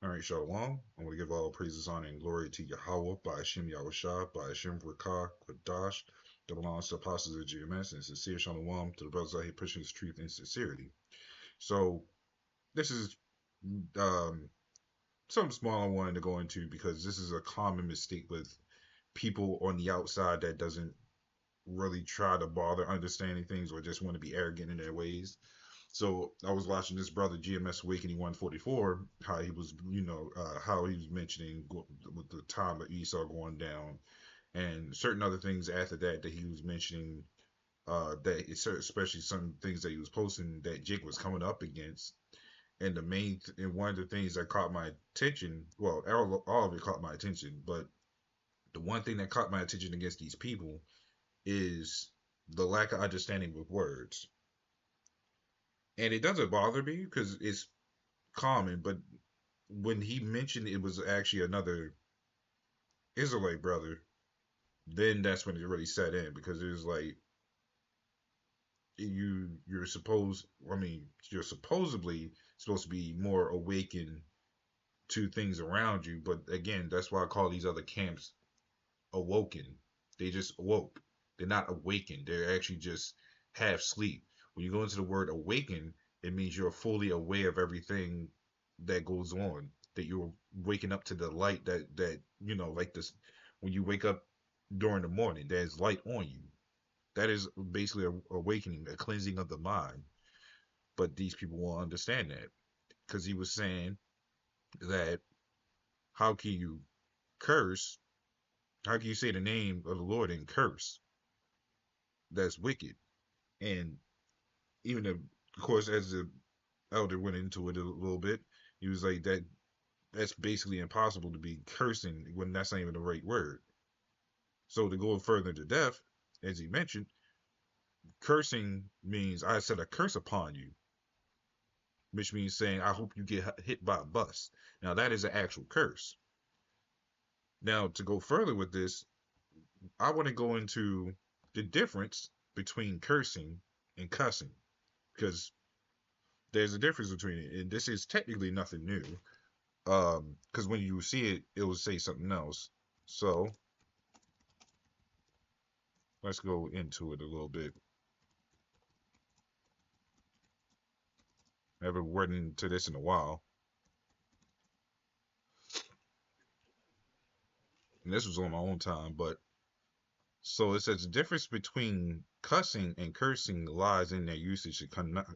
All right, Shalom. I want to give all praises, honor, and glory to Yahweh by Hashem Yahushua, by Hashem Rakah, Kadash, that belongs to apostles of GMS, and sincere Shalom to the brothers out here pushing this truth and sincerity. So, this is um, something small I wanted to go into because this is a common mistake with people on the outside that doesn't really try to bother understanding things or just want to be arrogant in their ways. So I was watching this brother GMS Awakening 144, how he was, how he was mentioning with the time of Esau going down, and certain other things after that that he was mentioning. That especially some things that he was posting that Jake was coming up against, and and one of the things that caught my attention, well, all of it caught my attention, but the one thing that caught my attention against these people is the lack of understanding with words. And it doesn't bother me because it's common, but when he mentioned it was actually another Israelite brother, then that's when it really set in because it was like you're supposed I mean, you're supposedly supposed to be more awakened to things around you, but again, that's why I call these other camps awoken. They just awoke. They're not awakened. They're actually just half sleep. When you go into the word awaken, it means you're fully aware of everything that goes on. That you're waking up to the light that like this when you wake up during the morning, there's light on you. That is basically a awakening, a cleansing of the mind. But these people won't understand that because he was saying that how can you curse? How can you say the name of the Lord and curse? That's wicked. And even of course, as the elder went into it a little bit, he was like that. That's basically impossible to be cursing when that's not even the right word. So to go further into depth, as he mentioned, cursing means I set a curse upon you, which means saying I hope you get hit by a bus. Now that is an actual curse. Now to go further with this, I want to go into the difference between cursing and cussing because there's a difference between it, and this is technically nothing new. Because when you see it, it will say something else. So let's go into it a little bit. I haven't went into this in a while, and this was on my own time. But so it says the difference between cussing and cursing lies in their usage and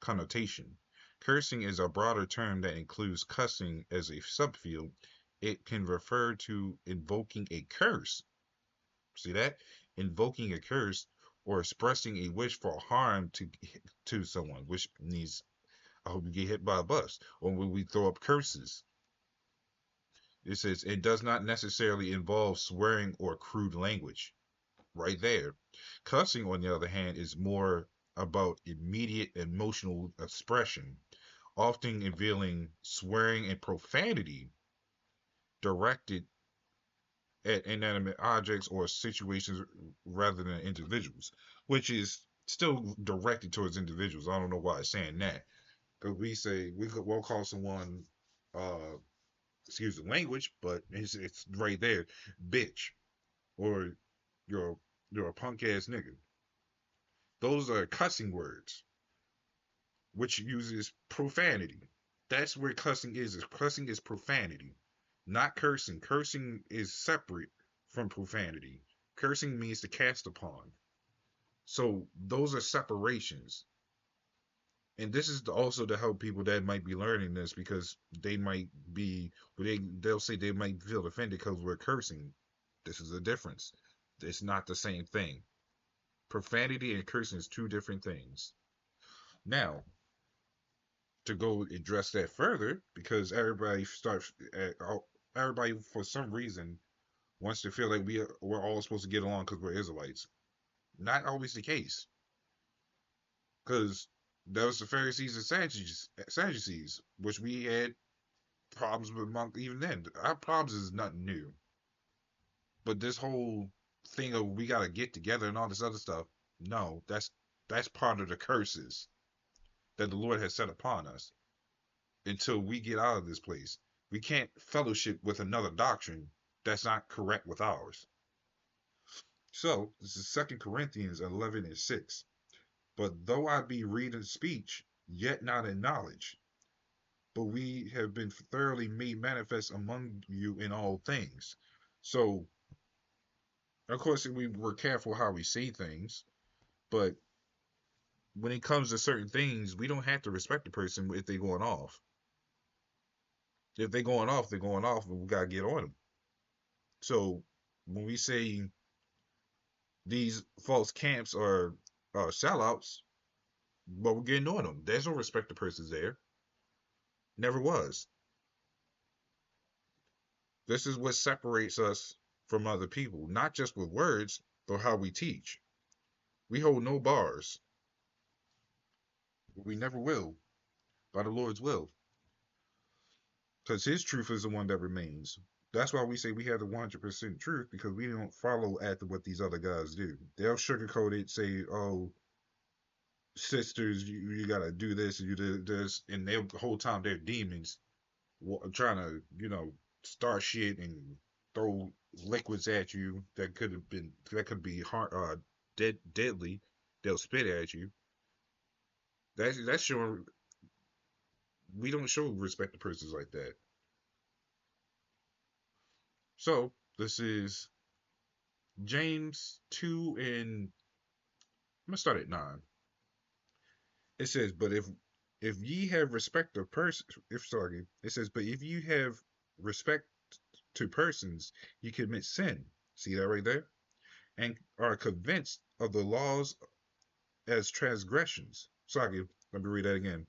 connotation. Cursing is a broader term that includes cussing as a subfield. It can refer to invoking a curse. See that? Invoking a curse or expressing a wish for harm to someone, which means I hope you get hit by a bus, or when we throw up curses. It says it does not necessarily involve swearing or crude language. Right there. Cussing, on the other hand, is more about immediate emotional expression, often revealing swearing and profanity directed at inanimate objects or situations rather than individuals, which is still directed towards individuals. I don't know why it's saying that. Because we'll call someone uh excuse the language, but it's right there, bitch, or you're you're a punk ass nigga. Those are cussing words, which uses profanity. That's where cussing is. Cussing is profanity, not cursing. Cursing is separate from profanity. Cursing means to cast upon. So those are separations. And this is also to help people that might be learning this because they might be, they'll say they might feel offended because we're cursing. This is a difference. It's not the same thing. Profanity and cursing is two different things. Now, to go address that further, because everybody for some reason wants to feel like we're all supposed to get along because we're Israelites. Not always the case, because that was the Pharisees and Sadducees, which we had problems with even then. Our problems is nothing new, but this whole thing of we gotta get together and all this other stuff, no, that's part of the curses that the Lord has set upon us until we get out of this place. We can't fellowship with another doctrine that's not correct with ours. So this is 2 Corinthians 11:6. But though I be read in speech, yet not in knowledge, but we have been thoroughly made manifest among you in all things. So, of course, we're careful how we say things, but when it comes to certain things, we don't have to respect the person if they're going off. If they're going off, they're going off, and we gotta get on them. So, when we say these false camps are sellouts, but we're getting on them, there's no respect the persons there. Never was. This is what separates us from other people, not just with words, but how we teach. We hold no bars. We never will, by the Lord's will, because His truth is the one that remains. That's why we say we have the 100% truth, because we don't follow after what these other guys do. They'll sugarcoat it, say, "Oh, sisters, you gotta do this and you do this," and they the whole time they're demons trying to, start shit and throw liquids at you that could be deadly. They'll spit at you. That's showing we don't show respect to persons like that. So this is James 2, and I'm gonna start at 9. It says, "But if ye have respect of persons, if sorry, it says, but if you have respect to persons, you commit sin." See that right there? "And are convinced of the laws as transgressions." Sorry, let me read that again.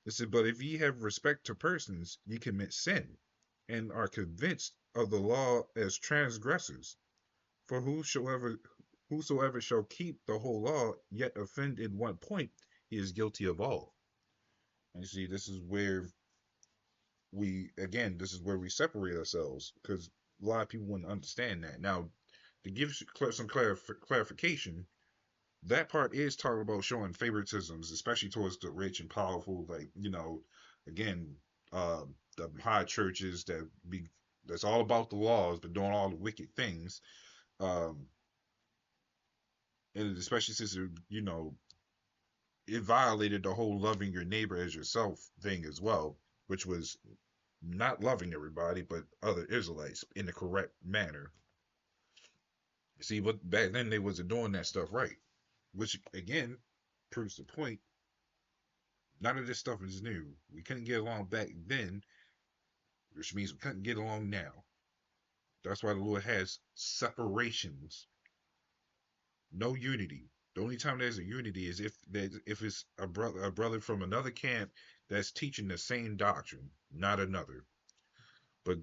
It said, "But if ye have respect to persons, ye commit sin, and are convinced of the law as transgressors. For whosoever shall keep the whole law, yet offend in one point, he is guilty of all." And you see, this is where we separate ourselves, because a lot of people wouldn't understand that. Now, to give some clarification, that part is talking about showing favoritisms, especially towards the rich and powerful. Like, again, uh, the high churches that's all about the laws but doing all the wicked things. Um, and especially since it violated the whole loving your neighbor as yourself thing as well, which was not loving everybody but other Israelites in the correct manner. See, but back then they wasn't doing that stuff right, which again proves the point. None of this stuff is new. We couldn't get along back then, which means we couldn't get along now. That's why the Lord has separations, no unity. The only time there's a unity is if it's a brother from another camp that's teaching the same doctrine, not another. But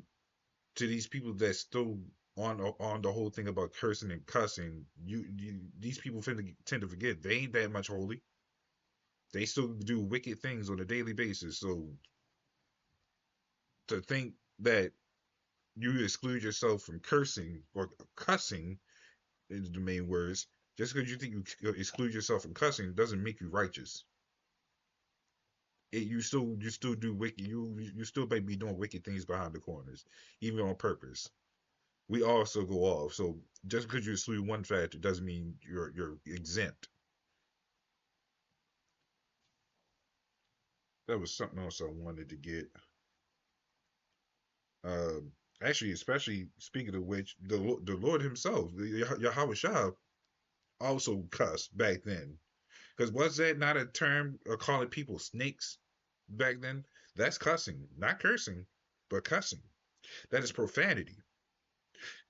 to these people that still on the whole thing about cursing and cussing, these people tend to forget they ain't that much holy. They still do wicked things on a daily basis. So to think that you exclude yourself from cursing or cussing is the main words. Just because you think you exclude yourself from cussing doesn't make you righteous. You still do wicked. You still may be doing wicked things behind the corners, even on purpose. We also go off. So just because you exclude one factor doesn't mean you're exempt. That was something else I wanted to get. Um, Actually, especially speaking of which, the Lord Himself, the Yahawah also cussed back then. Because was that not a term calling people snakes back then? That's cussing, not cursing, but cussing. That is profanity,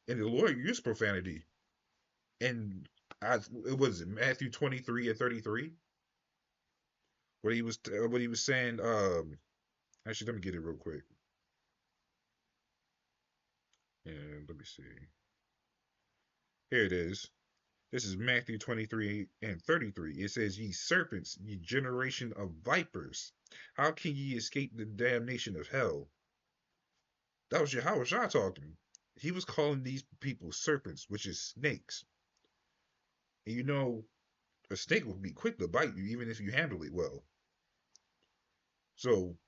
and the Lord used profanity. And it was Matthew 23:33, what he was saying. Actually, let me get it real quick. And let me see. Here it is. This is Matthew 23:33. It says, "Ye serpents, ye generation of vipers, how can ye escape the damnation of hell?" That was Yahweh Shah talking. He was calling these people serpents, which is snakes. And a snake will be quick to bite you, even if you handle it well. So,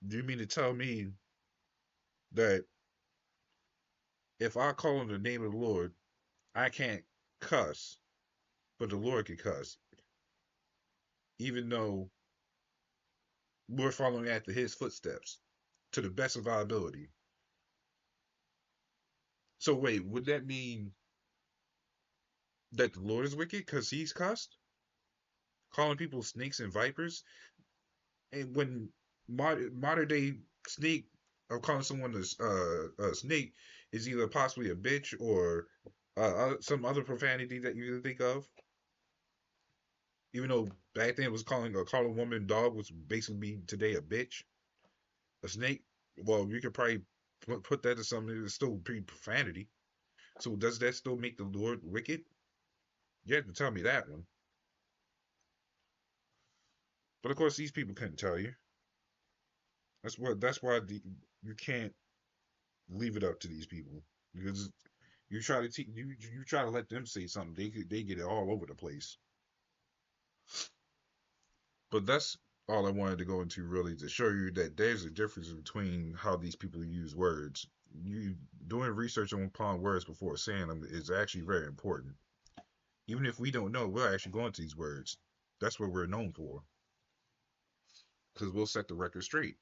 do you mean to tell me that if I call on the name of the Lord, I can't cuss, but the Lord can cuss, even though we're following after His footsteps to the best of our ability. So wait, would that mean that the Lord is wicked because He's cussed, calling people snakes and vipers? And when modern day snake or calling someone a snake is either possibly a bitch or some other profanity that you can think of. Even though back then it was calling a woman dog was basically today a bitch, a snake. Well, you could probably put that to something that's still pretty profanity. So does that still make the Lord wicked? You have to tell me that one. But of course, these people couldn't tell you. That's why you can't leave it up to these people because you try to you try to let them say something, they get it all over the place. But that's all I wanted to go into really to show you that there's a difference between how these people use words. You doing research upon words before saying them is actually very important. Even if we don't know, we're actually going to these words. That's what we're known for because we'll set the record straight.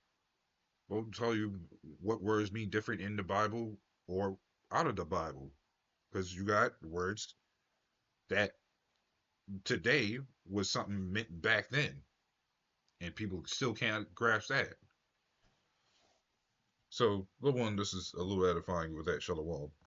We'll tell you what words mean different in the Bible or out of the Bible because you got words that today was something meant back then, and people still can't grasp that. So, little one, this is a little edifying with that shallow wall.